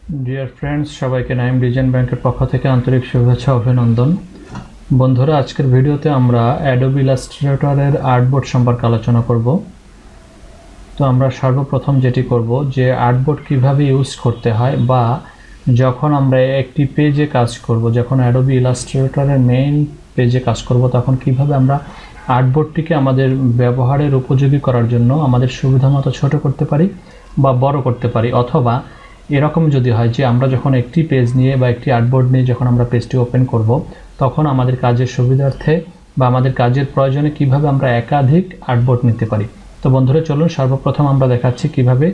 Dear friends, সবাইকে Naim design ব্যাংকের পক্ষ থেকে আন্তরিক শুভেচ্ছা অভিনন্দন। বন্ধুরা, আজকের ভিডিওতে আমরা অ্যাডোবি ইলাস্ট্রেটরের আর্টবোর্ড সম্পর্কে আলোচনা করব। তো আমরা সর্বপ্রথম যেটি করব যে আর্টবোর্ড কিভাবে ইউজ করতে হয়, বা যখন আমরা একটি পেজে কাজ করব, যখন অ্যাডোবি ইলাস্ট্রেটরের মেইন পেজে কাজ করব, তখন কিভাবে আমরা আর্টবোর্ডটিকে আমাদের ব্যবহারের উপযোগী করার জন্য আমাদের সুবিধামতো ছোট করতে পারি বা বড় করতে পারি। অথবা এরকম যদি হয় যে আমরা যখন একটি পেজ নিয়ে বা একটি আর্টবোর্ড নিয়ে যখন আমরা পেজটি ওপেন করব, তখন আমাদের কাজের সুবিধার্থে বা আমাদের কাজের প্রয়োজনে কিভাবে আমরা একাধিক আর্টবোর্ড নিতে পারি। তো বন্ধুরা, চলুন সর্বপ্রথম আমরা দেখাচ্ছি কিভাবে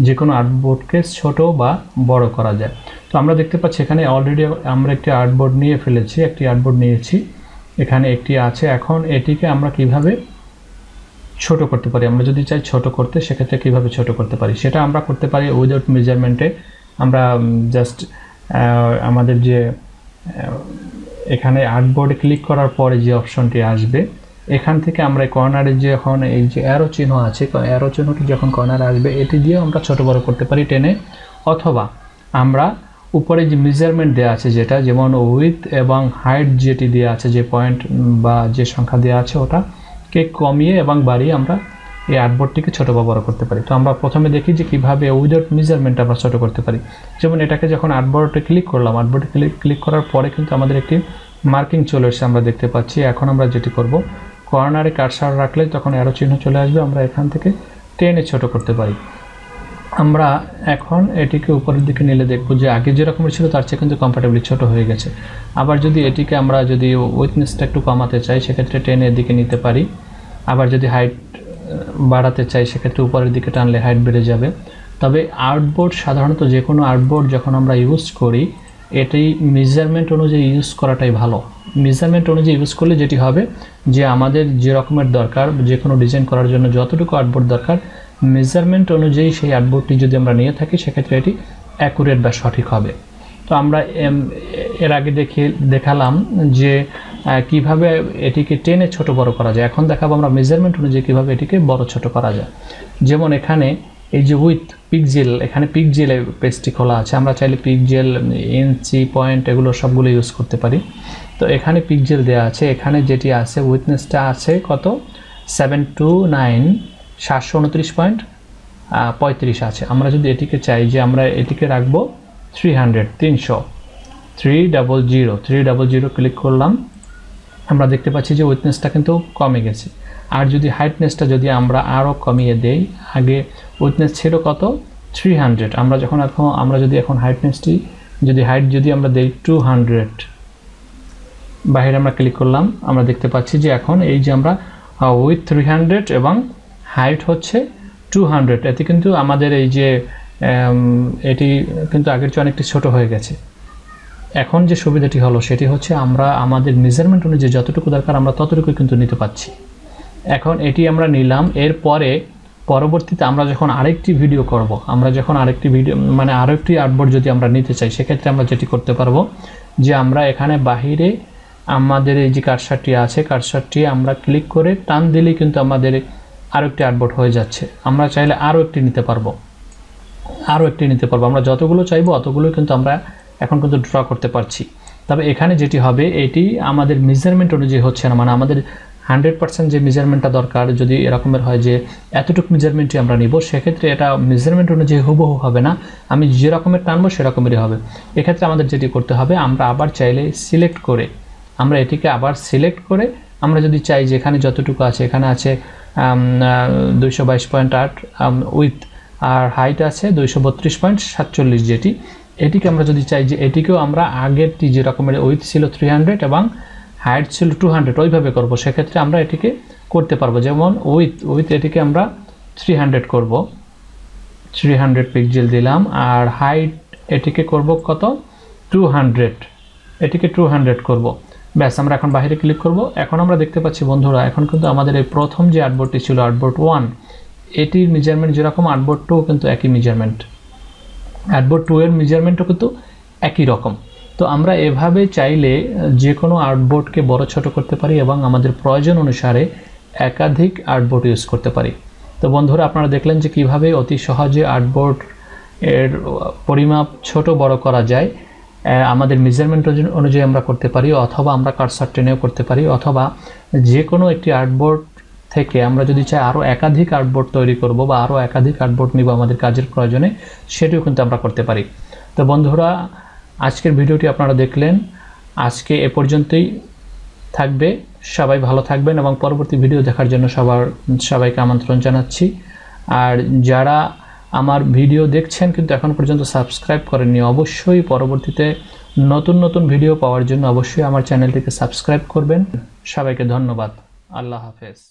যে কোনো আর্টবোর্ডকে ছোট বা বড় করা যায়। তো আমরা দেখতে পাচ্ছি এখানে অলরেডি আমরা একটি আর্টবোর্ড নিয়ে ফেলেছি, একটি আর্টবোর্ড নিয়েছি, এখানে একটি আছে। এখন এটিকে আমরা কিভাবে ছোট করতে পারি, আমরা যদি চাই ছোট করতে, সেক্ষেত্রে কিভাবে ছোট করতে পারি সেটা আমরা করতে পারি উইদাউট মেজারমেন্টে। আমরা জাস্ট আমাদের যে এখানে আর্টবোর্ডে ক্লিক করার পরে যে অপশনটি আসবে, এখান থেকে আমরা কর্নারে যখন এই যে অ্যারো চিহ্ন আছে, অ্যারো চিহ্নটি যখন কর্নারে আসবে, এটি দিয়েও আমরা ছোট বড় করতে পারি টেনে। অথবা আমরা উপরে যে মেজারমেন্ট দেওয়া আছে, যেটা যেমন উইথ এবং হাইট যেটি দেওয়া আছে, যে পয়েন্ট বা যে সংখ্যা দেওয়া আছে, ওটাকে কমিয়ে এবং বাড়িয়ে আমরা এই আর্টবোর্ডটিকে ছোট বা বড় করতে পারি। তো আমরা প্রথমে দেখি যে কীভাবে উইদাউট মেজারমেন্ট আমরা ছোট করতে পারি। যেমন এটাকে যখন আর্টবোর্ডে ক্লিক করলাম, আর্টবোর্ডে ক্লিক করার পরে কিন্তু আমাদের একটি মার্কিং চলে এসেছে, আমরা দেখতে পাচ্ছি। এখন আমরা যেটি করব, কর্নারে কার্সার রাখলে তখন অ্যারো চিহ্ন চলে আসবে, আমরা এখান থেকে টেনে ছোট করতে পারি। আমরা এখন এটিকে উপরের দিকে নিলে দেখব যে আগে যেরকম ছিল তার চেয়ে কিন্তু কমফর্টেবলি ছোট হয়ে গেছে। আবার যদি এটিকে আমরা যদি উইথনেসটা একটু কমাতে চাই, সেক্ষেত্রে টেনে এদিকে নিতে পারি। আবার যদি হাইট বাড়াতে চাই, সেক্ষেত্রে উপরের দিকে টানলে হাইট বেড়ে যাবে। তবে আর্টবোর্ড সাধারণত যে কোনো আর্টবোর্ড যখন আমরা ইউজ করি, এটি মেজারমেন্ট অনুযায়ী ইউজ করাটাই ভালো। মেজারমেন্ট অনুযায়ী ইউজ করলে যেটি হবে যে আমাদের যে রকমের দরকার, যে কোনো ডিজাইন করার জন্য যতটুকু আর্টবোর্ড দরকার, মেজারমেন্ট অনুযায়ী সেই আর্টবোর্ডটি যদি আমরা নিয়ে থাকি, সেক্ষেত্রে এটি অ্যাকুরেট বা সঠিক হবে। তো আমরা এর আগে দেখালাম যে কিভাবে এটিকে টেনে ছোট বড় করা যায়। এখন দেখাবো আমরা মেজারমেন্ট অনুযায়ী কিভাবে এটিকে বড় ছোট করা যায়। যেমন এখানে এই যে উইথ পিক্সেল, এখানে পিক্সেলে পেজটি খোলা আছে, আমরা চাইলে পিক্সেল, ইঞ্চি, পয়েন্ট এগুলো সবগুলো ইউজ করতে পারি। তো এখানে পিক্সেল দেওয়া আছে, এখানে যেটি আছে উইথনেসটা আছে কত 729.729.35 আছে। আমরা যদি এটিকে চাই যে আমরা এটিকে রাখবো 300 ক্লিক করলাম, আমরা দেখতে পাচ্ছি যে উইথনেসটা কিন্তু কমে গেছে। আর যদি হাইটনেসটা যদি আমরা আরও কমিয়ে দেই, আগে উইথনেস ছিল কত 300, আমরা যদি এখন হাইটনেসটি হাইট আমরা দেই 200, বাইরে আমরা ক্লিক করলাম, আমরা দেখতে পাচ্ছি যে এখন এই যে আমরা উইথ 300 এবং হাইট হচ্ছে 200, এতে কিন্তু আমাদের এই যে এটি কিন্তু আগের চেয়ে অনেকটি ছোট হয়ে গেছে। এখন যে সুবিধাটি হলো সেটি হচ্ছে আমরা আমাদের মেজারমেন্ট অনুযায়ী যতটুকু দরকার আমরা ততটুকু কিন্তু নিতে পারছি। এখন এটি আমরা নিলাম, এরপরে পরবর্তীতে আমরা যখন আরেকটি ভিডিও করব, আমরা যখন আরেকটি আর্টবোর্ড যদি আমরা নিতে চাই, সেক্ষেত্রে আমরা যেটি করতে পারবো যে আমরা এখানে বাহিরে আমাদের এই যে কার্সারটি আছে, কার্সারটি আমরা ক্লিক করে টান দিলেই কিন্তু আমাদের আরেকটি আর্টবোর্ড হয়ে যাচ্ছে। আমরা চাইলে আরও একটি নিতে পারবো, আমরা যতগুলো চাইবো অতগুলো কিন্তু আমরা এখন কিন্তু ড্র করতে পারছি। তবে এখানে যেটি হবে, এটি আমাদের মেজারমেন্ট অনুযায়ী হচ্ছে না, মানে আমাদের 100% যে মেজারমেন্টটা দরকার যদি এরকমের হয় যে এতটুকু মেজারমেন্টই আমরা নিব, সেক্ষেত্রে এটা মেজারমেন্ট অনুযায়ী হুবহু হবে না, আমি যে রকমের টানবো সেরকমেরই হবে। এক্ষেত্রে আমাদের যেটি করতে হবে, আমরা আবার চাইলে আমরা এটিকে আবার সিলেক্ট করে আমরা যদি চাই যে এখানে যতটুকু আছে, এখানে আছে 222.8 উইথ, আর হাইট আছে 232.47, যেটি এটিকে আমরা যদি চাই যে এটিকেও আমরা আগেরটি যে রকমের উইথ ছিল 300 এবং হাইট ছিল 200 ওইভাবে করব, সেক্ষেত্রে আমরা এটিকে করতে পারবো। যেমন উইথ এটিকে আমরা 300 করব, 300 পিক্সেল দিলাম, আর হাইট এটিকে করব কত 200, এটিকে 200 করব। ব্যাস, আমরা এখন বাইরে ক্লিক করব। এখন আমরা দেখতে পাচ্ছি বন্ধুরা, এখন কিন্তু আমাদের এই প্রথম যে আর্টবোর্ডটি ছিল আর্টবোর্ড 1, এটির মেজারমেন্ট যেরকম আর্টবোর্ড 2 কিন্তু একই মেজারমেন্ট, আর্টবোর্ড 2 এর মেজারমেন্টও কিন্তু একই রকম। তো আমরা এভাবে চাইলে যে কোনো আর্টবোর্ডকে বড় ছোট করতে পারি এবং আমাদের প্রয়োজন অনুসারে একাধিক আর্টবোর্ড ইউজ করতে পারি। তো বন্ধুরা, আপনারা দেখলেন যে কিভাবে অতি সহজে আর্টবোর্ড এর পরিমাপ ছোট বড় করা যায়। আমাদের মেজারমেন্ট অনুযায়ী আমরা করতে পারি, অথবা আমরা কার্সার টেনেও করতে পারি, অথবা যে কোনো একটি আর্টবোর্ড থেকে আমরা যদি চাই আরও একাধিক আর্টবোর্ড তৈরি করব বা আরও একাধিক আর্টবোর্ড নিব আমাদের কাজের প্রয়োজনে, সেটিও কিন্তু আমরা করতে পারি। তো বন্ধুরা, আজকের ভিডিওটি আপনারা দেখলেন, আজকে এ পর্যন্তই থাকবে। সবাই ভালো থাকবেন এবং পরবর্তী ভিডিও দেখার জন্য সবাইকে আমন্ত্রণ জানাচ্ছি। আর যারা আমার ভিডিও দেখছেন কিন্তু এখন পর্যন্ত সাবস্ক্রাইব করেননি, অবশ্যই পরবর্তীতে নতুন নতুন ভিডিও পাওয়ার জন্য অবশ্যই আমার চ্যানেলটিকে সাবস্ক্রাইব করবেন। সবাইকে ধন্যবাদ। আল্লাহ হাফেজ।